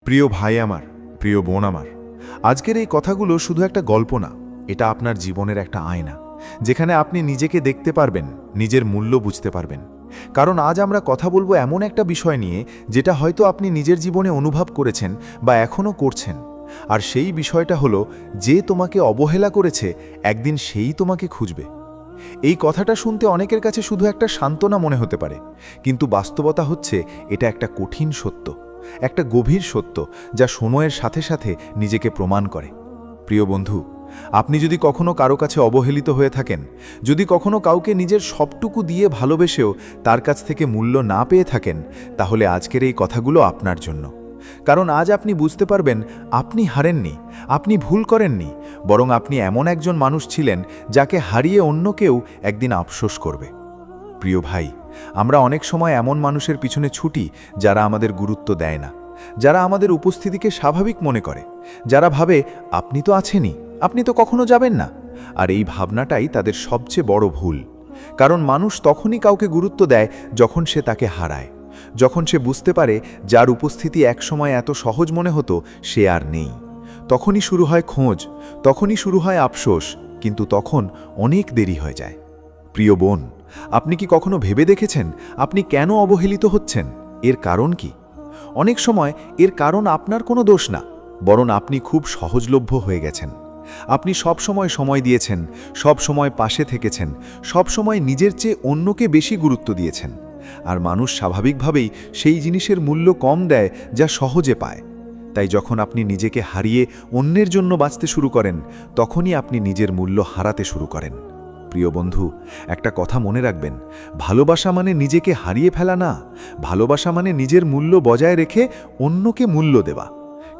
প্রিয় ভাই আমার, প্রিয় বোন আমার, আজকের এই কথাগুলো শুধু একটা গল্প না, এটা আপনার জীবনের একটা আয়না, যেখানে আপনি নিজেকে দেখতে পারবেন, নিজের মূল্য বুঝতে পারবেন। কারণ আজ আমরা কথা বলবো এমন একটা বিষয় নিয়ে যেটা হয়তো আপনি নিজের জীবনে অনুভব করেছেন বা এখনও করছেন। আর সেই বিষয়টা হলো, যে তোমাকে অবহেলা করেছে একদিন সেই তোমাকে খুঁজবে। এই কথাটা শুনতে অনেকের কাছে শুধু একটা সান্ত্বনা মনে হতে পারে, কিন্তু বাস্তবতা হচ্ছে এটা একটা কঠিন সত্য, একটা গভীর সত্য, যা সময়ের সাথে সাথে নিজেকে প্রমাণ করে। প্রিয় বন্ধু, আপনি যদি কখনো কারো কাছে অবহেলিত হয়ে থাকেন, যদি কখনো কাউকে নিজের সবটুকু দিয়ে ভালোবেসেও তার কাছ থেকে মূল্য না পেয়ে থাকেন, তাহলে আজকের এই কথাগুলো আপনার জন্য। কারণ আজ আপনি বুঝতে পারবেন, আপনি হারেননি, আপনি ভুল করেননি, বরং আপনি এমন একজন মানুষ ছিলেন যাকে হারিয়ে অন্য কেউ একদিন আফসোস করবে। প্রিয় ভাই, আমরা অনেক সময় এমন মানুষের পিছনে ছুটি যারা আমাদের গুরুত্ব দেয় না, যারা আমাদের উপস্থিতিকে স্বাভাবিক মনে করে, যারা ভাবে আপনি তো আছেনই, আপনি তো কখনো যাবেন না। আর এই ভাবনাটাই তাদের সবচেয়ে বড় ভুল। কারণ মানুষ তখনই কাউকে গুরুত্ব দেয় যখন সে তাকে হারায়, যখন সে বুঝতে পারে যার উপস্থিতি একসময় এত সহজ মনে হতো সে আর নেই। তখনই শুরু হয় খোঁজ, তখনই শুরু হয় আফসোস, কিন্তু তখন অনেক দেরি হয়ে যায়। প্রিয় বোন, আপনি কি কখনো ভেবে দেখেছেন আপনি কেন অবহেলিত হচ্ছেন? এর কারণ কি? অনেক সময় এর কারণ আপনার কোনো দোষ না, বরং আপনি খুব সহজলভ্য হয়ে গেছেন। আপনি সব সময় দিয়েছেন, সব সময় পাশে থেকেছেন, সব সময় নিজের চেয়ে অন্যকে বেশি গুরুত্ব দিয়েছেন। আর মানুষ স্বাভাবিকভাবেই সেই জিনিসের মূল্য কম দেয় যা সহজে পায়। তাই যখন আপনি নিজেকে হারিয়ে অন্যের জন্য বাঁচতে শুরু করেন, তখনই আপনি নিজের মূল্য হারাতে শুরু করেন। প্রিয় বন্ধু, একটা কথা মনে রাখবেন, ভালোবাসা মানে নিজেকে হারিয়ে ফেলা না, ভালোবাসা মানে নিজের মূল্য বজায় রেখে অন্যকে মূল্য দেওয়া।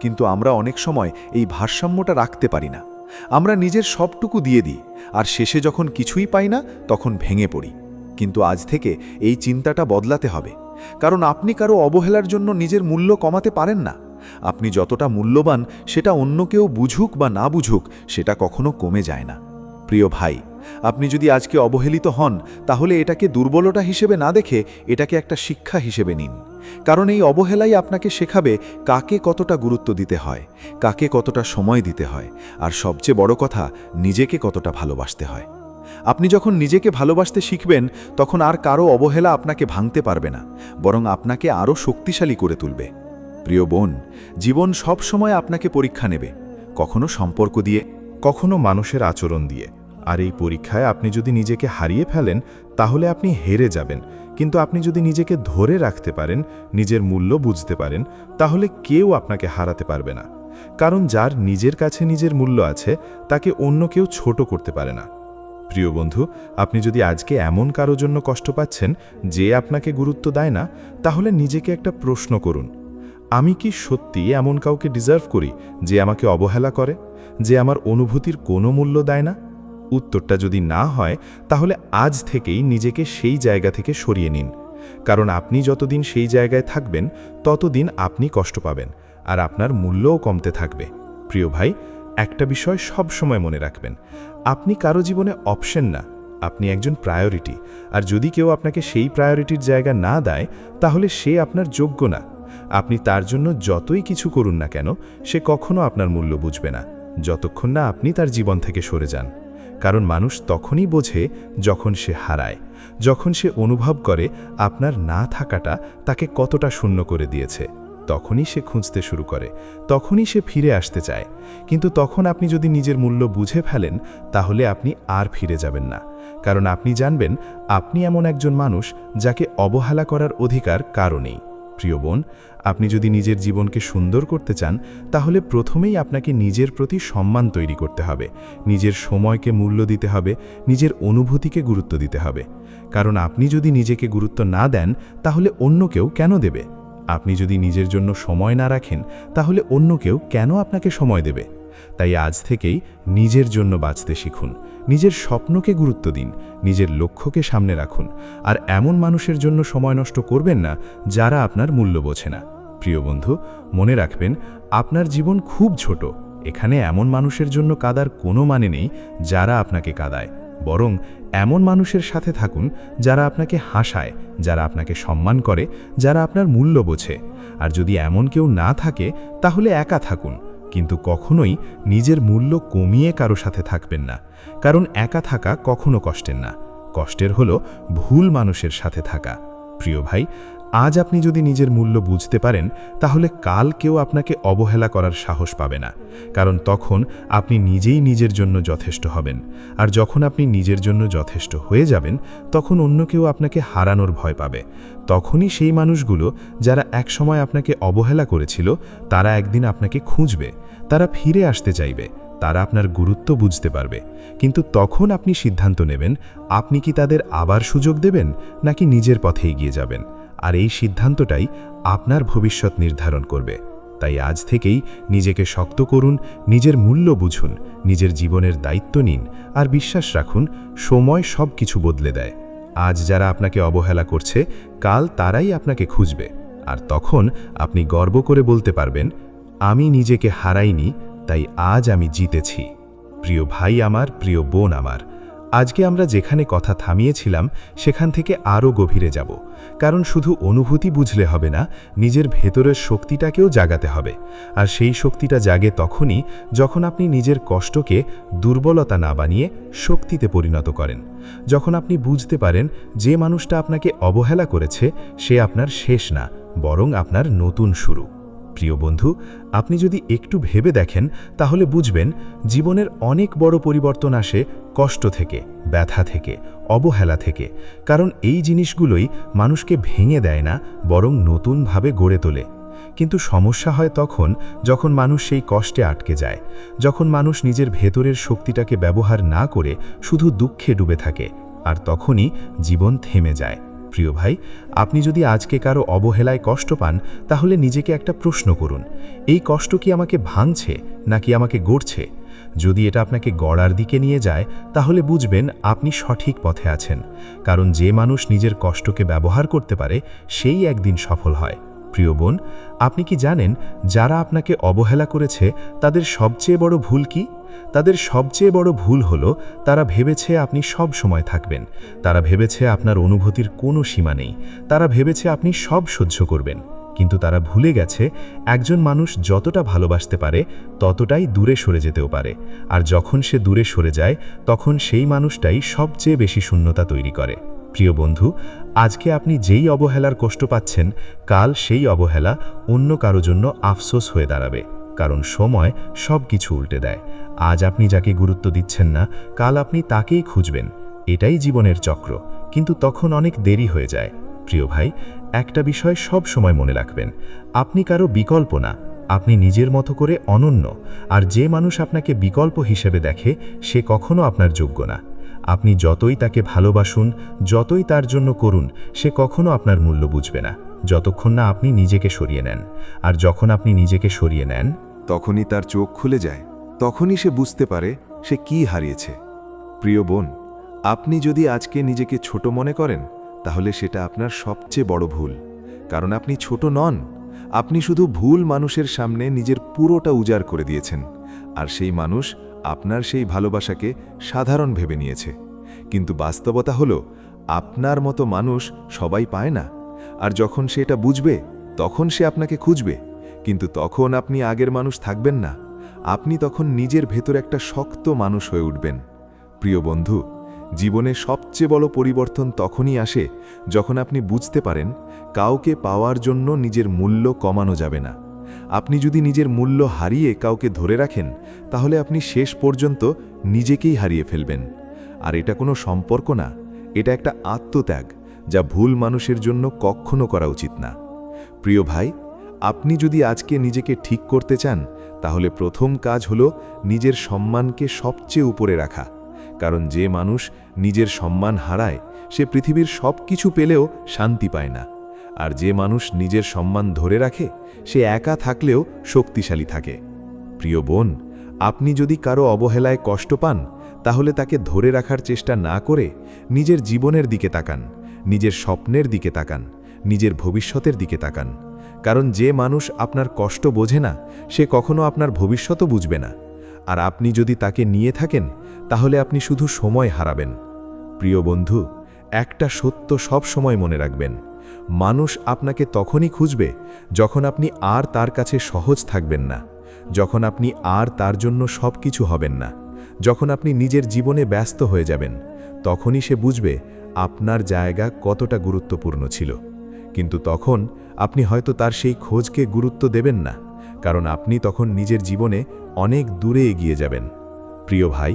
কিন্তু আমরা অনেক সময় এই ভারসাম্যটা রাখতে পারি না। আমরা নিজের সবটুকু দিয়ে দিই, আর শেষে যখন কিছুই পাই না তখন ভেঙে পড়ি। কিন্তু আজ থেকে এই চিন্তাটা বদলাতে হবে, কারণ আপনি কারো অবহেলার জন্য নিজের মূল্য কমাতে পারেন না। আপনি যতটা মূল্যবান সেটা অন্য কেউ বুঝুক বা না বুঝুক, সেটা কখনো কমে যায় না। প্রিয় ভাই, আপনি যদি আজকে অবহেলিত হন, তাহলে এটাকে দুর্বলতা হিসেবে না দেখে এটাকে একটা শিক্ষা হিসেবে নিন। কারণ এই অবহেলাই আপনাকে শেখাবে কাকে কতটা গুরুত্ব দিতে হয়, কাকে কতটা সময় দিতে হয়, আর সবচেয়ে বড় কথা, নিজেকে কতটা ভালোবাসতে হয়। আপনি যখন নিজেকে ভালোবাসতে শিখবেন, তখন আর কারো অবহেলা আপনাকে ভাঙতে পারবে না, বরং আপনাকে আরও শক্তিশালী করে তুলবে। প্রিয় বোন, জীবন সব সময় আপনাকে পরীক্ষা নেবে, কখনো সম্পর্ক দিয়ে, কখনো মানুষের আচরণ দিয়ে। আর এই পরীক্ষায় আপনি যদি নিজেকে হারিয়ে ফেলেন, তাহলে আপনি হেরে যাবেন। কিন্তু আপনি যদি নিজেকে ধরে রাখতে পারেন, নিজের মূল্য বুঝতে পারেন, তাহলে কেউ আপনাকে হারাতে পারবে না। কারণ যার নিজের কাছে নিজের মূল্য আছে, তাকে অন্য কেউ ছোট করতে পারে না। প্রিয় বন্ধু, আপনি যদি আজকে এমন কারো জন্য কষ্ট পাচ্ছেন যে আপনাকে গুরুত্ব দেয় না, তাহলে নিজেকে একটা প্রশ্ন করুন, আমি কি সত্যি এমন কাউকে ডিজার্ভ করি যে আমাকে অবহেলা করে, যে আমার অনুভূতির কোনো মূল্য দেয় না? উত্তরটা যদি না হয়, তাহলে আজ থেকেই নিজেকে সেই জায়গা থেকে সরিয়ে নিন। কারণ আপনি যতদিন সেই জায়গায় থাকবেন, ততদিন আপনি কষ্ট পাবেন, আর আপনার মূল্যও কমতে থাকবে। প্রিয় ভাই, একটা বিষয় সব সময় মনে রাখবেন, আপনি কারো জীবনে অপশন না, আপনি একজন প্রায়োরিটি। আর যদি কেউ আপনাকে সেই প্রায়োরিটির জায়গা না দেয়, তাহলে সে আপনার যোগ্য না। আপনি তার জন্য যতই কিছু করুন না কেন, সে কখনো আপনার মূল্য বুঝবে না, যতক্ষণ না আপনি তার জীবন থেকে সরে যান। কারণ মানুষ তখনই বোঝে যখন সে হারায়, যখন সে অনুভব করে আপনার না থাকাটা তাকে কতটা শূন্য করে দিয়েছে। তখনই সে খুঁজতে শুরু করে, তখনই সে ফিরে আসতে চায়। কিন্তু তখন আপনি যদি নিজের মূল্য বুঝে ফেলেন, তাহলে আপনি আর ফিরে যাবেন না। কারণ আপনি জানবেন আপনি এমন একজন মানুষ যাকে অবহেলা করার অধিকার কারও নেই। প্রিয় বোন, আপনি যদি নিজের জীবনকে সুন্দর করতে চান, তাহলে প্রথমেই আপনাকে নিজের প্রতি সম্মান তৈরি করতে হবে, নিজের সময়কে মূল্য দিতে হবে, নিজের অনুভূতিকে গুরুত্ব দিতে হবে। কারণ আপনি যদি নিজেকে গুরুত্ব না দেন, তাহলে অন্য কেউ কেন দেবে? আপনি যদি নিজের জন্য সময় না রাখেন, তাহলে অন্য কেউ কেন আপনাকে সময় দেবে? তাই আজ থেকেই নিজের জন্য বাঁচতে শিখুন, নিজের স্বপ্নকে গুরুত্ব দিন, নিজের লক্ষ্যকে সামনে রাখুন। আর এমন মানুষের জন্য সময় নষ্ট করবেন না যারা আপনার মূল্য বোঝে না। প্রিয় বন্ধু, মনে রাখবেন, আপনার জীবন খুব ছোট। এখানে এমন মানুষের জন্য কাঁদার কোনো মানে নেই যারা আপনাকে কাঁদায়। বরং এমন মানুষের সাথে থাকুন যারা আপনাকে হাসায়, যারা আপনাকে সম্মান করে, যারা আপনার মূল্য বোঝে। আর যদি এমন কেউ না থাকে তাহলে একা থাকুন, কিন্তু কখনোই নিজের মূল্য কমিয়ে কারো সাথে থাকবেন না। কারণ একা থাকা কখনো কষ্টের না, কষ্টের হলো ভুল মানুষের সাথে থাকা। প্রিয় ভাই, আজ আপনি যদি নিজের মূল্য বুঝতে পারেন তাহলে কাল কেউ আপনাকে অবহেলা করার সাহস পাবে না। কারণ তখন আপনি নিজেই নিজের জন্য যথেষ্ট হবেন। আর যখন আপনি নিজের জন্য যথেষ্ট হয়ে যাবেন তখন অন্য কেউ আপনাকে হারানোর ভয় পাবে। তখনই সেই মানুষগুলো যারা একসময় আপনাকে অবহেলা করেছিল তারা একদিন আপনাকে খুঁজবে, তারা ফিরে আসতে চাইবে, তারা আপনার গুরুত্ব বুঝতে পারবে। কিন্তু তখন আপনি সিদ্ধান্ত নেবেন আপনি কি তাদের আবার সুযোগ দেবেন নাকি নিজের পথে এগিয়ে যাবেন। আর এই সিদ্ধান্তটাই আপনার ভবিষ্যৎ নির্ধারণ করবে। তাই আজ থেকেই নিজেকে শক্ত করুন, নিজের মূল্য বুঝুন, নিজের জীবনের দায়িত্ব নিন, আর বিশ্বাস রাখুন সময় সব কিছু বদলে দেয়। আজ যারা আপনাকে অবহেলা করছে কাল তারাই আপনাকে খুঁজবে। আর তখন আপনি গর্ব করে বলতে পারবেন, আমি নিজেকে হারাইনি, তাই আজ আমি জিতেছি। প্রিয় ভাই আমার, প্রিয় বোন আমার, আজকে আমরা যেখানে কথা থামিয়েছিলাম সেখান থেকে আরও গভীরে যাব। কারণ শুধু অনুভূতি বুঝলে হবে না, নিজের ভেতরের শক্তিটাকেও জাগাতে হবে। আর সেই শক্তিটা জাগে তখনই যখন আপনি নিজের কষ্টকে দুর্বলতা না বানিয়ে শক্তিতে পরিণত করেন। যখন আপনি বুঝতে পারেন যে মানুষটা আপনাকে অবহেলা করেছে সে আপনার শেষ না, বরং আপনার নতুন শুরু। প্রিয় বন্ধু, আপনি যদি একটু ভেবে দেখেন তাহলে বুঝবেন জীবনের অনেক বড় পরিবর্তন আসে কষ্ট থেকে, ব্যথা থেকে, অবহেলা থেকে। কারণ এই জিনিসগুলোই মানুষকে ভেঙে দেয় না, বরং নতুনভাবে গড়ে তোলে। কিন্তু সমস্যা হয় তখন যখন মানুষ সেই কষ্টে আটকে যায়, যখন মানুষ নিজের ভেতরের শক্তিটাকে ব্যবহার না করে শুধু দুঃখে ডুবে থাকে, আর তখনই জীবন থেমে যায়। প্রিয় ভাই, আপনি যদি আজকে কারো অবহেলায় কষ্ট পান তাহলে নিজেকে একটা প্রশ্ন করুন, এই কষ্ট কি আমাকে ভাঙছে নাকি আমাকে গড়ছে? যদি এটা আপনাকে গড়ার দিকে নিয়ে যায় তাহলে বুঝবেন আপনি সঠিক পথে আছেন। কারণ যে মানুষ নিজের কষ্টকে ব্যবহার করতে পারে সেই একদিন সফল হয়। প্রিয় বোন, আপনি কি জানেন যারা আপনাকে অবহেলা করেছে তাদের সবচেয়ে বড় ভুল কি? তাদের সবচেয়ে বড় ভুল হলো তারা ভেবেছে আপনি সব সময় থাকবেন, তারা ভেবেছে আপনার অনুভূতির কোনো সীমা নেই, তারা ভেবেছে আপনি সব সহ্য করবেন। কিন্তু তারা ভুলে গেছে একজন মানুষ যতটা ভালোবাসতে পারে ততটাই দূরে সরে যেতেও পারে। আর যখন সে দূরে সরে যায় তখন সেই মানুষটাই সবচেয়ে বেশি শূন্যতা তৈরি করে। প্রিয় বন্ধু, আজকে আপনি যেই অবহেলার কষ্ট পাচ্ছেন কাল সেই অবহেলা অন্য কারো জন্য আফসোস হয়ে দাঁড়াবে। কারণ সময় সব কিছু উল্টে দেয়। আজ আপনি যাকে গুরুত্ব দিচ্ছেন না কাল আপনি তাকেই খুঁজবেন। এটাই জীবনের চক্র, কিন্তু তখন অনেক দেরি হয়ে যায়। প্রিয় ভাই, একটা বিষয় সব সময় মনে রাখবেন, আপনি কারো বিকল্প না, আপনি নিজের মতো করে অনন্য। আর যে মানুষ আপনাকে বিকল্প হিসেবে দেখে সে কখনো আপনার যোগ্য না। আপনি যতই তাকে ভালোবাসুন, যতই তার জন্য করুন, সে কখনো আপনার মূল্য বুঝবে না যতক্ষণ না আপনি নিজেকে সরিয়ে নেন। আর যখন আপনি নিজেকে সরিয়ে নেন তখনই তার চোখ খুলে যায়, তখনই সে বুঝতে পারে সে কি হারিয়েছে। প্রিয় বোন, আপনি যদি আজকে নিজেকে ছোট মনে করেন তাহলে সেটা আপনার সবচেয়ে বড় ভুল। কারণ আপনি ছোট নন, আপনি শুধু ভুল মানুষের সামনে নিজের পুরোটা উজাড় করে দিয়েছেন। আর সেই মানুষ আপনার সেই ভালোবাসাকে সাধারণ ভেবে নিয়েছে। কিন্তু বাস্তবতা হলো আপনার মতো মানুষ সবাই পায় না। আর যখন সে এটা বুঝবে তখন সে আপনাকে খুঁজবে। কিন্তু তখন আপনি আগের মানুষ থাকবেন না, আপনি তখন নিজের ভেতর একটা শক্ত মানুষ হয়ে উঠবেন। প্রিয় বন্ধু, জীবনে সবচেয়ে বড় পরিবর্তন তখনই আসে যখন আপনি বুঝতে পারেন কাউকে পাওয়ার জন্য নিজের মূল্য কমানো যাবে না। আপনি যদি নিজের মূল্য হারিয়ে কাউকে ধরে রাখেন তাহলে আপনি শেষ পর্যন্ত নিজেকেই হারিয়ে ফেলবেন। আর এটা কোনো সম্পর্ক না, এটা একটা আত্মত্যাগ যা ভুল মানুষের জন্য কখনো করা উচিত না। প্রিয় ভাই, আপনি যদি আজকে নিজেকে ঠিক করতে চান তাহলে প্রথম কাজ হলো নিজের সম্মানকে সবচেয়ে উপরে রাখা। কারণ যে মানুষ নিজের সম্মান হারায় সে পৃথিবীর সব কিছু পেলেও শান্তি পায় না। আর যে মানুষ নিজের সম্মান ধরে রাখে সে একা থাকলেও শক্তিশালী থাকে। প্রিয় বোন, আপনি যদি কারো অবহেলায় কষ্ট পান তাহলে তাকে ধরে রাখার চেষ্টা না করে নিজের জীবনের দিকে তাকান, নিজের স্বপ্নের দিকে তাকান, নিজের ভবিষ্যতের দিকে তাকান। কারণ যে মানুষ আপনার কষ্ট বোঝে না সে কখনো আপনার ভবিষ্যতও বুঝবে না। আর আপনি যদি তাকে নিয়ে থাকেন তাহলে আপনি শুধু সময় হারাবেন। প্রিয় বন্ধু, একটা সত্য সব সময় মনে রাখবেন, মানুষ আপনাকে তখনই খুঁজবে যখন আপনি আর তার কাছে সহজ থাকবেন না, যখন আপনি আর তার জন্য সব কিছু হবেন না, যখন আপনি নিজের জীবনে ব্যস্ত হয়ে যাবেন, তখনই সে বুঝবে আপনার জায়গা কতটা গুরুত্বপূর্ণ ছিল। কিন্তু তখন আপনি হয়তো তার সেই খোঁজকে গুরুত্ব দেবেন না, কারণ আপনি তখন নিজের জীবনে অনেক দূরে এগিয়ে যাবেন। প্রিয় ভাই,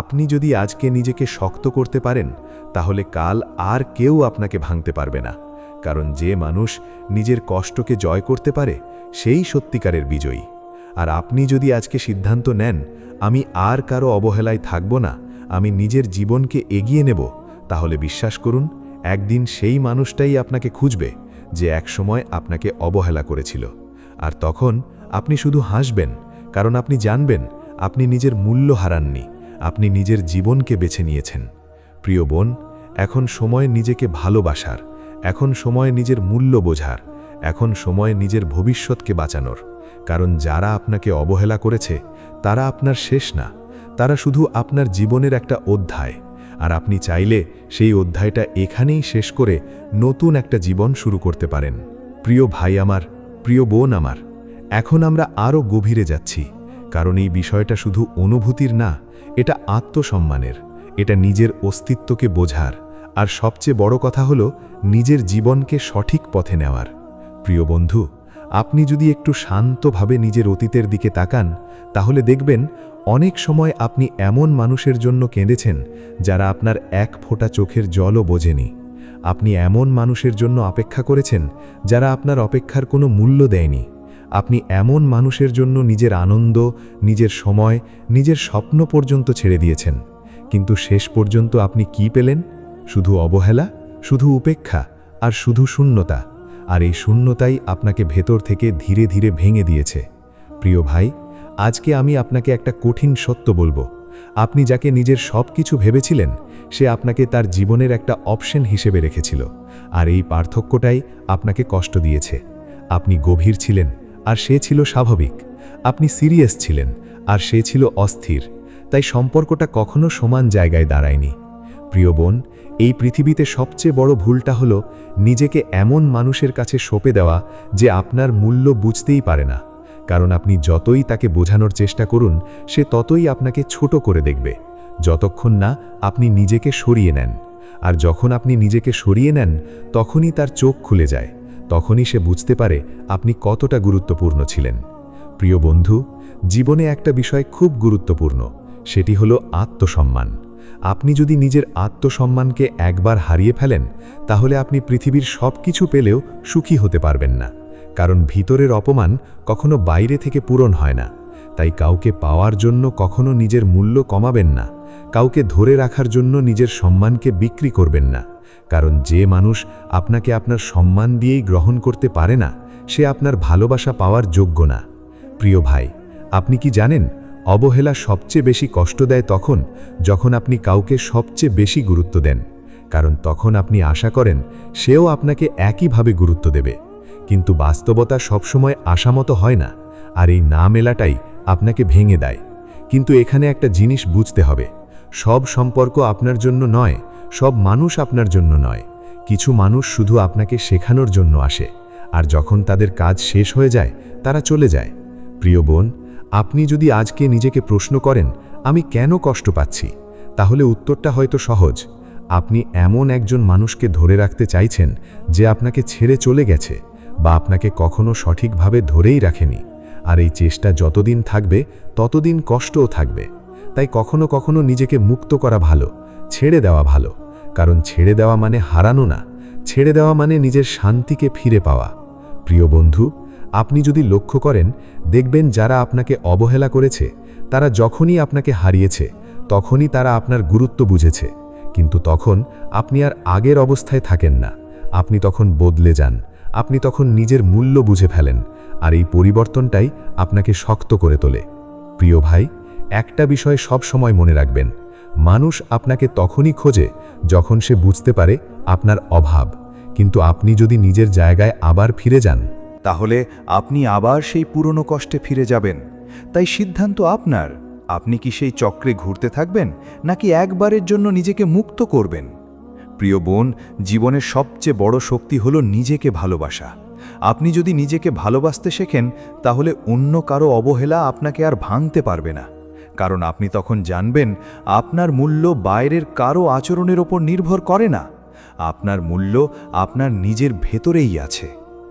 আপনি যদি আজকে নিজেকে শক্ত করতে পারেন তাহলে কাল আর কেউ আপনাকে ভাঙতে পারবে না, কারণ যে মানুষ নিজের কষ্টকে জয় করতে পারে সেই সত্যিকারের বিজয়ী। আর আপনি যদি আজকে সিদ্ধান্ত নেন আমি আর কারো অবহেলায় থাকব না, আমি নিজের জীবনকে এগিয়ে নেব, তাহলে বিশ্বাস করুন একদিন সেই মানুষটাই আপনাকে খুঁজবে যে একসময় আপনাকে অবহেলা করেছিল। আর তখন আপনি শুধু হাসবেন, কারণ আপনি জানবেন আপনি নিজের মূল্য হারাননি, আপনি নিজের জীবনকে বেছে নিয়েছেন। প্রিয় বোন, এখন সময় নিজেকে ভালোবাসার, এখন সময় নিজের মূল্য বোঝার, এখন সময় নিজের ভবিষ্যৎকে বাঁচানোর। কারণ যারা আপনাকে অবহেলা করেছে তারা আপনার শেষ না, তারা শুধু আপনার জীবনের একটা অধ্যায়। আর আপনি চাইলে সেই অধ্যায়টা এখানেই শেষ করে নতুন একটা জীবন শুরু করতে পারেন। প্রিয় ভাই আমার, প্রিয় বোন আমার, এখন আমরা আরও গভীরে যাচ্ছি, কারণ এই বিষয়টা শুধু অনুভূতির না, এটা আত্মসম্মানের, এটা নিজের অস্তিত্বকে বোঝার, আর সবচেয়ে বড় কথা হলো নিজের জীবনকে সঠিক পথে নেওয়ার। প্রিয় বন্ধু, আপনি যদি একটু শান্তভাবে নিজের অতীতের দিকে তাকান তাহলে দেখবেন অনেক সময় আপনি এমন মানুষের জন্য কেঁদেছেন যারা আপনার এক ফোঁটা চোখের জলও বোঝেনি। আপনি এমন মানুষের জন্য অপেক্ষা করেছেন যারা আপনার অপেক্ষার কোনো মূল্য দেয়নি। আপনি এমন মানুষের জন্য নিজের আনন্দ, নিজের সময়, নিজের স্বপ্ন পর্যন্ত ছেড়ে দিয়েছেন। কিন্তু শেষ পর্যন্ত আপনি কি পেলেন? শুধু অবহেলা, শুধু উপেক্ষা, আর শুধু শূন্যতা। আর এই শূন্যতাই আপনাকে ভেতর থেকে ধীরে ধীরে ভেঙে দিয়েছে। প্রিয় ভাই, আজকে আমি আপনাকে একটা কঠিন সত্য বলবো। আপনি যাকে নিজের সব কিছু ভেবেছিলেন সে আপনাকে তার জীবনের একটা অপশন হিসেবে রেখেছিল, আর এই পার্থক্যটাই আপনাকে কষ্ট দিয়েছে। আপনি গভীর ছিলেন আর সে ছিল স্বাভাবিক, আপনি সিরিয়াস ছিলেন আর সে ছিল অস্থির, তাই সম্পর্কটা কখনো সমান জায়গায় দাঁড়ায়নি। প্রিয় বোন, এই পৃথিবীতে সবচেয়ে বড় ভুলটা হলো নিজেকে এমন মানুষের কাছে সঁপে দেওয়া যে আপনার মূল্য বুঝতেই পারে না। কারণ আপনি যতই তাকে বোঝানোর চেষ্টা করুন সে ততই আপনাকে ছোট করে দেখবে, যতক্ষণ না আপনি নিজেকে সরিয়ে নেন। আর যখন আপনি নিজেকে সরিয়ে নেন তখনই তার চোখ খুলে যায়, তখনই সে বুঝতে পারে আপনি কতটা গুরুত্বপূর্ণ ছিলেন। প্রিয় বন্ধু, জীবনে একটা বিষয় খুব গুরুত্বপূর্ণ, সেটি হলো আত্মসম্মান। আপনি যদি নিজের আত্মসম্মানকে একবার হারিয়ে ফেলেন তাহলে আপনি পৃথিবীর সব কিছু পেলেও সুখী হতে পারবেন না, কারণ ভিতরের অপমান কখনো বাইরে থেকে পূরণ হয় না। তাই কাউকে পাওয়ার জন্য কখনো নিজের মূল্য কমাবেন না, কাউকে ধরে রাখার জন্য নিজের সম্মানকে বিক্রি করবেন না, কারণ যে মানুষ আপনাকে আপনার সম্মান দিয়েই গ্রহণ করতে পারে না সে আপনার ভালোবাসা পাওয়ার যোগ্য না। প্রিয় ভাই, আপনি কি জানেন অবহেলা সবচেয়ে বেশি কষ্ট দেয় তখন যখন আপনি কাউকে সবচেয়ে বেশি গুরুত্ব দেন, কারণ তখন আপনি আশা করেন সেও আপনাকে একইভাবে গুরুত্ব দেবে। কিন্তু বাস্তবতা সবসময় আশামতো হয় না, আর এই না মেলাটাই আপনাকে ভেঙে দেয়। কিন্তু এখানে একটা জিনিস বুঝতে হবে, সব সম্পর্ক আপনার জন্য নয়, সব মানুষ আপনার জন্য নয়। কিছু মানুষ শুধু আপনাকে শেখানোর জন্য আসে, আর যখন তাদের কাজ শেষ হয়ে যায় তারা চলে যায়। প্রিয় বোন, আপনি যদি আজকে নিজেকে প্রশ্ন করেন আমি কেন কষ্ট পাচ্ছি, তাহলে উত্তরটা হয়তো সহজ। আপনি এমন একজন মানুষকে ধরে রাখতে চাইছেন যে আপনাকে ছেড়ে চলে গেছে বা আপনাকে কখনো সঠিকভাবে ধরেই রাখেনি। আর এই চেষ্টা যতদিন থাকবে ততদিন কষ্টও থাকবে। তাই কখনো কখনো নিজেকে মুক্ত করা ভালো, ছেড়ে দেওয়া ভালো, কারণ ছেড়ে দেওয়া মানে হারানো না, ছেড়ে দেওয়া মানে নিজের শান্তিকে ফিরে পাওয়া। প্রিয় বন্ধু, আপনি যদি লক্ষ্য করেন দেখবেন যারা আপনাকে অবহেলা করেছে তারা যখনই আপনাকে হারিয়েছে তখনই তারা আপনার গুরুত্ব বুঝেছে, কিন্তু তখন আপনি আর আগের অবস্থায় থাকেন না, আপনি তখন বদলে যান, আপনি তখন নিজের মূল্য বুঝে ফেলেন, আর এই পরিবর্তনটাই আপনাকে শক্ত করে তোলে। প্রিয় ভাই, একটা বিষয় সব সময় মনে রাখবেন, মানুষ আপনাকে তখনই খোঁজে যখন সে বুঝতে পারে আপনার অভাব, কিন্তু আপনি যদি নিজের জায়গায় আবার ফিরে যান তাহলে আপনি আবার সেই পুরনো কষ্টে ফিরে যাবেন। তাই সিদ্ধান্ত আপনার, আপনি কি সেই চক্রে ঘুরতে থাকবেন নাকি একবারের জন্য নিজেকে মুক্ত করবেন? প্রিয় বোন, জীবনের সবচেয়ে বড় শক্তি হলো নিজেকে ভালোবাসা। আপনি যদি নিজেকে ভালোবাসতে শেখেন তাহলে অন্য কারো অবহেলা আপনাকে আর ভাঙতে পারবে না, কারণ আপনি তখন জানবেন আপনার মূল্য বাইরের কারো আচরণের ওপর নির্ভর করে না। আপনার মূল্য আপনার নিজের ভেতরেই আছে।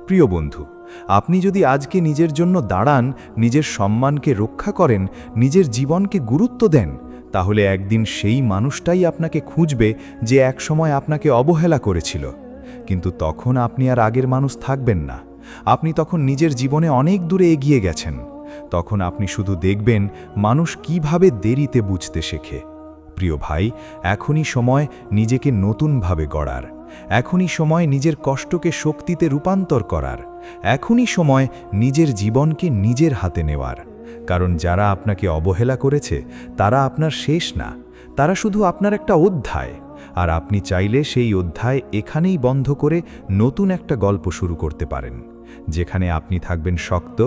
প্রিয় বন্ধু, আপনি যদি আজকে নিজের জন্য দাঁড়ান, নিজের সম্মানকে রক্ষা করেন, নিজের জীবনকে গুরুত্ব দেন, তাহলে একদিন সেই মানুষটাই আপনাকে খুঁজবে যে একসময় আপনাকে অবহেলা করেছিল। কিন্তু তখন আপনি আর আগের মানুষ থাকবেন না। আপনি তখন নিজের জীবনে অনেক দূরে এগিয়ে গেছেন। তখন আপনি শুধু দেখবেন মানুষ কিভাবে দেরিতে বুঝতে শেখে। প্রিয় ভাই, এখনই সময় নিজেকে নতুনভাবে গড়ার। এখনই সময় নিজের কষ্টকে শক্তিতে রূপান্তর করার। এখনই সময় নিজের জীবনকে নিজের হাতে নেওয়ার। কারণ যারা আপনাকে অবহেলা করেছে তারা আপনার শেষ না, তারা শুধু আপনার একটা অধ্যায়। আর আপনি চাইলে সেই অধ্যায় এখানেই বন্ধ করে নতুন একটা গল্প শুরু করতে পারেন, যেখানে আপনি থাকবেন শক্ত,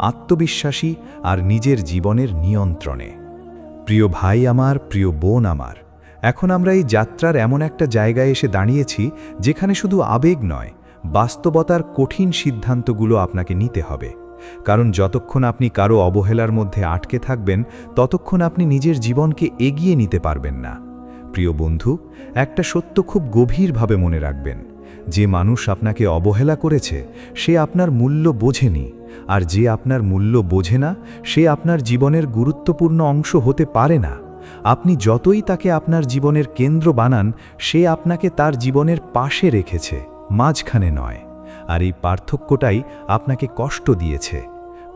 আত্মবিশ্বাসী আর নিজের জীবনের নিয়ন্ত্রণে। প্রিয় ভাই আমার, প্রিয় বোন আমার, এখন আমরা এই যাত্রার এমন একটা জায়গায় এসে দাঁড়িয়েছি যেখানে শুধু আবেগ নয়, বাস্তবতার কঠিন সিদ্ধান্তগুলো আপনাকে নিতে হবে। কারণ যতক্ষণ আপনি কারো অবহেলার মধ্যে আটকে থাকবেন, ততক্ষণ আপনি নিজের জীবনকে এগিয়ে নিতে পারবেন না। প্রিয় বন্ধু, একটা সত্য খুব গভীরভাবে মনে রাখবেন, যে মানুষ আপনাকে অবহেলা করেছে সে আপনার মূল্য বোঝেনি, আর যে আপনার মূল্য বোঝে না সে আপনার জীবনের গুরুত্বপূর্ণ অংশ হতে পারে না। আপনি যতই তাকে আপনার জীবনের কেন্দ্র বানান, সে আপনাকে তার জীবনের পাশে রেখেছে, মাঝখানে নয়। আর এই পার্থক্যটাই আপনাকে কষ্ট দিয়েছে।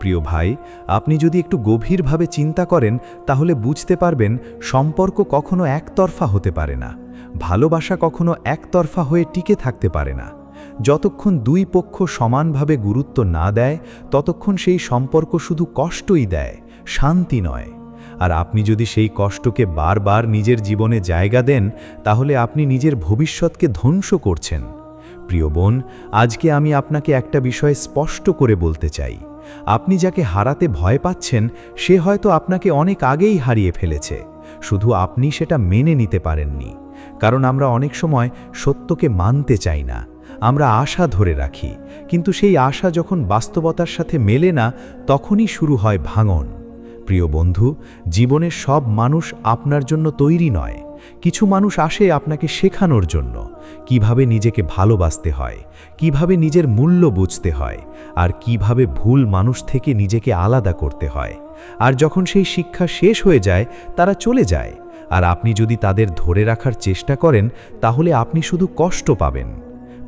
প্রিয় ভাই, আপনি যদি একটু গভীরভাবে চিন্তা করেন তাহলে বুঝতে পারবেন সম্পর্ক কখনো একতরফা হতে পারে না, ভালোবাসা কখনো একতরফা হয়ে টিকে থাকতে পারে না। যতক্ষণ দুই পক্ষ সমানভাবে গুরুত্ব না দেয়, ততক্ষণ সেই সম্পর্ক শুধু কষ্টই দেয়, শান্তি নয়। আর আপনি যদি সেই কষ্টকে বারবার নিজের জীবনে জায়গা দেন, তাহলে আপনি নিজের ভবিষ্যৎকে ধ্বংস করছেন। প্রিয় বোন, আজকে আমি আপনাকে একটা বিষয় স্পষ্ট করে বলতে চাই। আপনি যাকে হারাতে ভয় পাচ্ছেন সে হয়তো আপনাকে অনেক আগেই হারিয়ে ফেলেছে, শুধু আপনি সেটা মেনে নিতে পারেননি। কারণ আমরা অনেক সময় সত্যকে মানতে চাই না, আমরা আশা ধরে রাখি, কিন্তু সেই আশা যখন বাস্তবতার সাথে মেলে না, তখনই শুরু হয় ভাঙন। প্রিয় বন্ধু, জীবনের সব মানুষ আপনার জন্য তৈরি নয়। কিছু মানুষ আসে আপনাকে শেখানোর জন্য, কিভাবে নিজেকে ভালোবাসতে হয়, কিভাবে নিজের মূল্য বুঝতে হয়, আর কিভাবে ভুল মানুষ থেকে নিজেকে আলাদা করতে হয়। আর যখন সেই শিক্ষা শেষ হয়ে যায়, তারা চলে যায়। আর আপনি যদি তাদের ধরে রাখার চেষ্টা করেন, তাহলে আপনি শুধু কষ্ট পাবেন।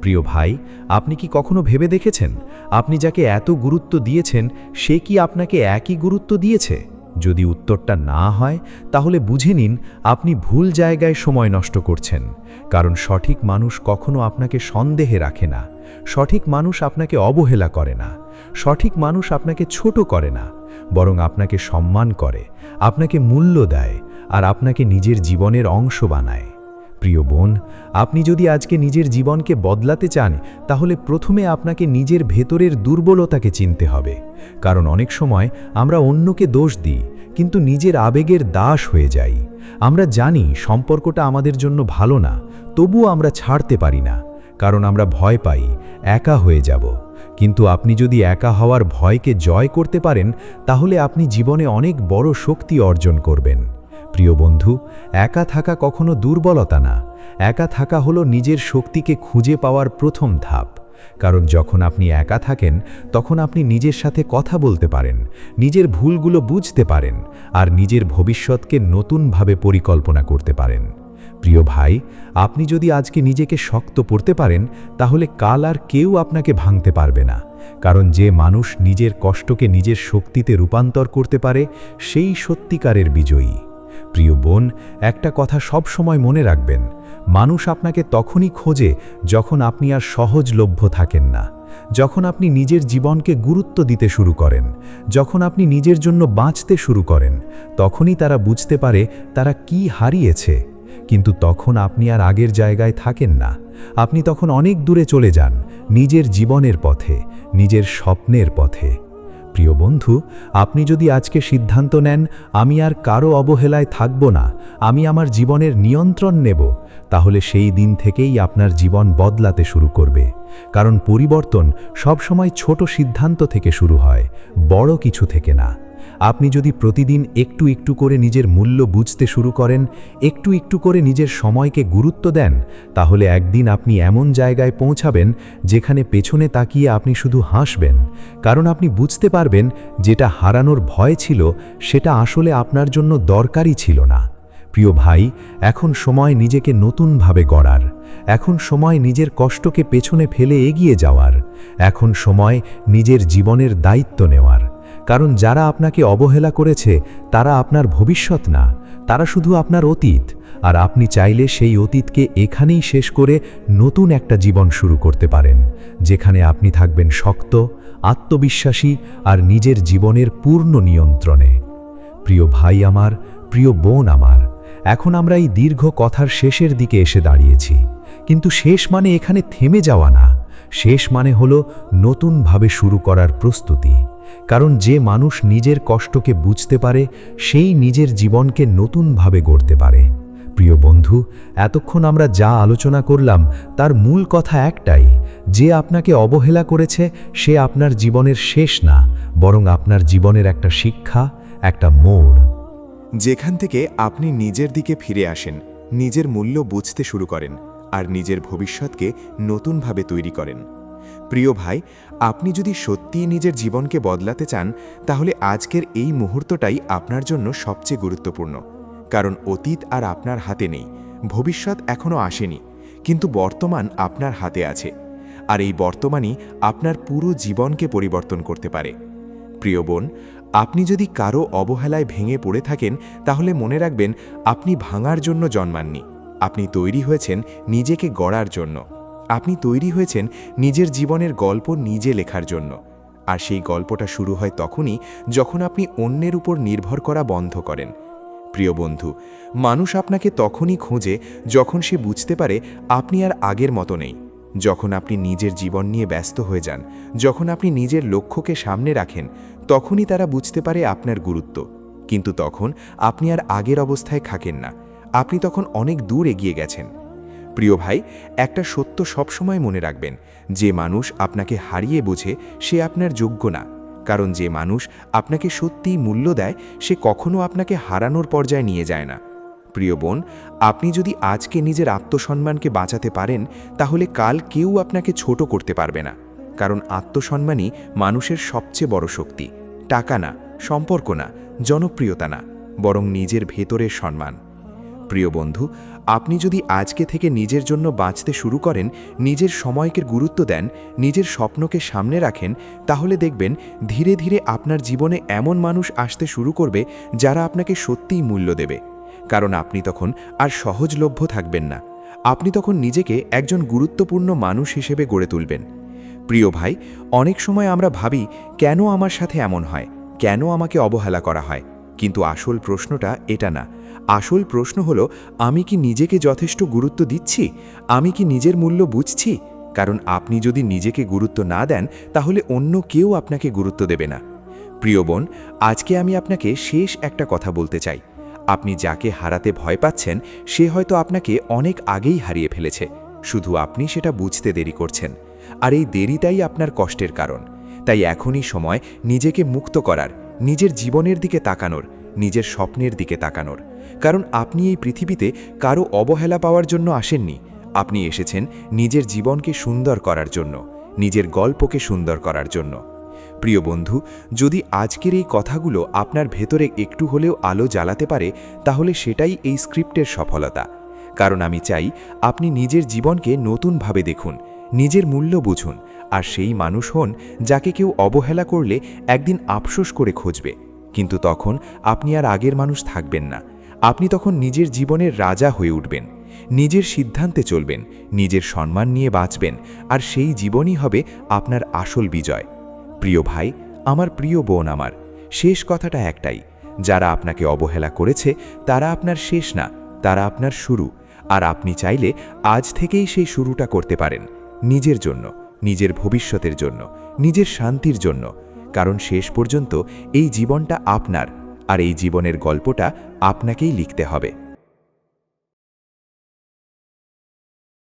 প্রিয় ভাই, আপনি কি কখনো ভেবে দেখেছেন আপনি যাকে এত গুরুত্ব দিয়েছেন সে কি আপনাকে একই গুরুত্ব দিয়েছে? যদি উত্তরটা না হয়, তাহলে বুঝে নিন আপনি ভুল জায়গায় সময় নষ্ট করছেন। কারণ সঠিক মানুষ কখনো আপনাকে সন্দেহে রাখে না, সঠিক মানুষ আপনাকে অবহেলা করে না, সঠিক মানুষ আপনাকে ছোট করে না, বরং আপনাকে সম্মান করে, আপনাকে মূল্য দেয়, আর আপনাকে নিজের জীবনের অংশ বানায়। প্রিয় বোন, আপনি যদি আজকে নিজের জীবনকে বদলাতে চান, তাহলে প্রথমে আপনাকে নিজের ভেতরের দুর্বলতাকে চিনতে হবে। কারণ অনেক সময় আমরা অন্যকে দোষ দিই, কিন্তু নিজের আবেগের দাস হয়ে যাই। আমরা জানি সম্পর্কটা আমাদের জন্য ভালো না, তবুও আমরা ছাড়তে পারি না, কারণ আমরা ভয় পাই একা হয়ে যাব। কিন্তু আপনি যদি একা হওয়ার ভয়কে জয় করতে পারেন, তাহলে আপনি জীবনে অনেক বড় শক্তি অর্জন করবেন। প্রিয় বন্ধু, একা থাকা কখনো দুর্বলতা না, একা থাকা হলো নিজের শক্তিকে খুঁজে পাওয়ার প্রথম ধাপ। কারণ যখন আপনি একা থাকেন, তখন আপনি নিজের সাথে কথা বলতে পারেন, নিজের ভুলগুলো বুঝতে পারেন, আর নিজের ভবিষ্যৎকে নতুনভাবে পরিকল্পনা করতে পারেন। প্রিয় ভাই, আপনি যদি আজকে নিজেকে শক্ত করতে পারেন, তাহলে কাল আর কেউ আপনাকে ভাঙতে পারবে না। কারণ যে মানুষ নিজের কষ্টকে নিজের শক্তিতে রূপান্তর করতে পারে, সেই সত্যিকারের বিজয়ী। প্রিয় বোন, একটা কথা সব সময় মনে রাখবেন, মানুষ আপনাকে তখনই খোঁজে যখন আপনি আর সহজলভ্য থাকেন না, যখন আপনি নিজের জীবনকে গুরুত্ব দিতে শুরু করেন, যখন আপনি নিজের জন্য বাঁচতে শুরু করেন, তখনই তারা বুঝতে পারে তারা কি হারিয়েছে। কিন্তু তখন আপনি আর আগের জায়গায় থাকেন না, আপনি তখন অনেক দূরে চলে যান, নিজের জীবনের পথে, নিজের স্বপ্নের পথে। প্রিয় বন্ধু, আপনি যদি আজকে সিদ্ধান্ত নেন আমি আর কারো অবহেলায় থাকব না, আমি আমার জীবনের নিয়ন্ত্রণ নেব, তাহলে সেই দিন থেকেই আপনার জীবন বদলাতে শুরু করবে। কারণ পরিবর্তন সবসময় ছোট সিদ্ধান্ত থেকে শুরু হয়, বড় কিছু থেকে না। আপনি যদি প্রতিদিন একটু একটু করে নিজের মূল্য বুঝতে শুরু করেন, একটু একটু করে নিজের সময়কে গুরুত্ব দেন, তাহলে একদিন আপনি এমন জায়গায় পৌঁছাবেন যেখানে পেছনে তাকিয়ে আপনি শুধু হাসবেন। কারণ আপনি বুঝতে পারবেন যেটা হারানোর ভয় ছিল সেটা আসলে আপনার জন্য দরকারই ছিল না। প্রিয় ভাই, এখন সময় নিজেকে নতুনভাবে গড়ার, এখন সময় নিজের কষ্টকে পেছনে ফেলে এগিয়ে যাওয়ার, এখন সময় নিজের জীবনের দায়িত্ব নেওয়ার। কারণ যারা আপনাকে অবহেলা করেছে তারা আপনার ভবিষ্যৎ না, তারা শুধু আপনার অতীত। আর আপনি চাইলে সেই অতীতকে এখানেই শেষ করে নতুন একটা জীবন শুরু করতে পারেন, যেখানে আপনি থাকবেন শক্ত, আত্মবিশ্বাসী আর নিজের জীবনের পূর্ণ নিয়ন্ত্রণে। প্রিয় ভাই আমার, প্রিয় বোন আমার, এখন আমরা এই দীর্ঘ কথার শেষের দিকে এসে দাঁড়িয়েছি। কিন্তু শেষ মানে এখানে থেমে যাওয়া না, শেষ মানে হলো নতুনভাবে শুরু করার প্রস্তুতি। কারণ যে মানুষ নিজের কষ্টকে বুঝতে পারে সেই নিজের জীবনকে নতুনভাবে গড়তে পারে। প্রিয় বন্ধু, এতক্ষণ আমরা যা আলোচনা করলাম তার মূল কথা একটাই, যে আপনাকে অবহেলা করেছে সে আপনার জীবনের শেষ না, বরং আপনার জীবনের একটা শিক্ষা, একটা মোড়। যেখান থেকে আপনি নিজের দিকে ফিরে আসেন, নিজের মূল্য বুঝতে শুরু করেন আর নিজের ভবিষ্যৎকে নতুনভাবে তৈরি করেন। প্রিয় ভাই, আপনি যদি সত্যিই নিজের জীবনকে বদলাতে চান তাহলে আজকের এই মুহূর্তটাই আপনার জন্য সবচেয়ে গুরুত্বপূর্ণ। কারণ অতীত আর আপনার হাতে নেই, ভবিষ্যৎ এখনও আসেনি, কিন্তু বর্তমান আপনার হাতে আছে। আর এই বর্তমানই আপনার পুরো জীবনকে পরিবর্তন করতে পারে। প্রিয় বোন, আপনি যদি কারো অবহেলায় ভেঙে পড়ে থাকেন তাহলে মনে রাখবেন আপনি ভাঙার জন্য জন্মাননি, আপনি তৈরি হয়েছেন নিজেকে গড়ার জন্য। আপনি তৈরি হয়েছেন নিজের জীবনের গল্প নিজে লেখার জন্য। আর সেই গল্পটা শুরু হয় তখনই যখন আপনি অন্যের উপর নির্ভর করা বন্ধ করেন। প্রিয় বন্ধু, মানুষ আপনাকে তখনই খোঁজে যখন সে বুঝতে পারে আপনি আর আগের মতো নেই, যখন আপনি নিজের জীবন নিয়ে ব্যস্ত হয়ে যান, যখন আপনি নিজের লক্ষ্যকে সামনে রাখেন, তখনই তারা বুঝতে পারে আপনার গুরুত্ব। কিন্তু তখন আপনি আর আগের অবস্থায় থাকেন না, আপনি তখন অনেক দূর এগিয়ে গেছেন। প্রিয় ভাই, একটা সত্য সবসময় মনে রাখবেন, যে মানুষ আপনাকে হারিয়ে বোঝে সে আপনার যোগ্য না। কারণ যে মানুষ আপনাকে সত্যিই মূল্য দেয় সে কখনো আপনাকে হারানোর পর্যায়ে নিয়ে যায় না। প্রিয় বোন, আপনি যদি আজকে নিজের আত্মসম্মানকে বাঁচাতে পারেন তাহলে কাল কেউ আপনাকে ছোট করতে পারবে না। কারণ আত্মসম্মানই মানুষের সবচেয়ে বড় শক্তি, টাকা না, সম্পর্ক না, জনপ্রিয়তা না, বরং নিজের ভেতরের সম্মান। প্রিয় বন্ধু, আপনি যদি আজকে থেকে নিজের জন্য বাঁচতে শুরু করেন, নিজের সময়কে গুরুত্ব দেন, নিজের স্বপ্নকে সামনে রাখেন, তাহলে দেখবেন ধীরে ধীরে আপনার জীবনে এমন মানুষ আসতে শুরু করবে যারা আপনাকে সত্যিই মূল্য দেবে। কারণ আপনি তখন আর সহজলভ্য থাকবেন না, আপনি তখন নিজেকে একজন গুরুত্বপূর্ণ মানুষ হিসেবে গড়ে তুলবেন। প্রিয় ভাই, অনেক সময় আমরা ভাবি কেন আমার সাথে এমন হয়, কেন আমাকে অবহেলা করা হয়। কিন্তু আসল প্রশ্নটা এটা না, আসল প্রশ্ন হলো আমি কি নিজেকে যথেষ্ট গুরুত্ব দিচ্ছি, আমি কি নিজের মূল্য বুঝছি। কারণ আপনি যদি নিজেকে গুরুত্ব না দেন তাহলে অন্য কেউ আপনাকে গুরুত্ব দেবে না। প্রিয় বোন, আজকে আমি আপনাকে শেষ একটা কথা বলতে চাই। আপনি যাকে হারাতে ভয় পাচ্ছেন সে হয়তো আপনাকে অনেক আগেই হারিয়ে ফেলেছে, শুধু আপনি সেটা বুঝতে দেরি করছেন। আর এই দেরিটাই আপনার কষ্টের কারণ। তাই এখনই সময় নিজেকে মুক্ত করার, নিজের জীবনের দিকে তাকানোর, নিজের স্বপ্নের দিকে তাকানোর। কারণ আপনি এই পৃথিবীতে কারো অবহেলা পাওয়ার জন্য আসেননি, আপনি এসেছেন নিজের জীবনকে সুন্দর করার জন্য, নিজের গল্পকে সুন্দর করার জন্য। প্রিয় বন্ধু, যদি আজকের এই কথাগুলো আপনার ভেতরে একটু হলেও আলো জ্বালাতে পারে তাহলে সেটাই এই স্ক্রিপ্টের সফলতা। কারণ আমি চাই আপনি নিজের জীবনকে নতুনভাবে দেখুন, নিজের মূল্য বুঝুন, আর সেই মানুষ হন যাকে কেউ অবহেলা করলে একদিন আফসোস করে খুঁজবে। কিন্তু তখন আপনি আর আগের মানুষ থাকবেন না, আপনি তখন নিজের জীবনের রাজা হয়ে উঠবেন, নিজের সিদ্ধান্তে চলবেন, নিজের সম্মান নিয়ে বাঁচবেন, আর সেই জীবনই হবে আপনার আসল বিজয়। প্রিয় ভাই আমার, প্রিয় বোন আমার, শেষ কথাটা একটাই, যারা আপনাকে অবহেলা করেছে তারা আপনার শেষ না, তারা আপনার শুরু। আর আপনি চাইলে আজ থেকেই সেই শুরুটা করতে পারেন, নিজের জন্য, নিজের ভবিষ্যতের জন্য, নিজের শান্তির জন্য। কারণ শেষ পর্যন্ত এই জীবনটা আপনার, আর এই জীবনের গল্পটা আপনাকেই লিখতে হবে।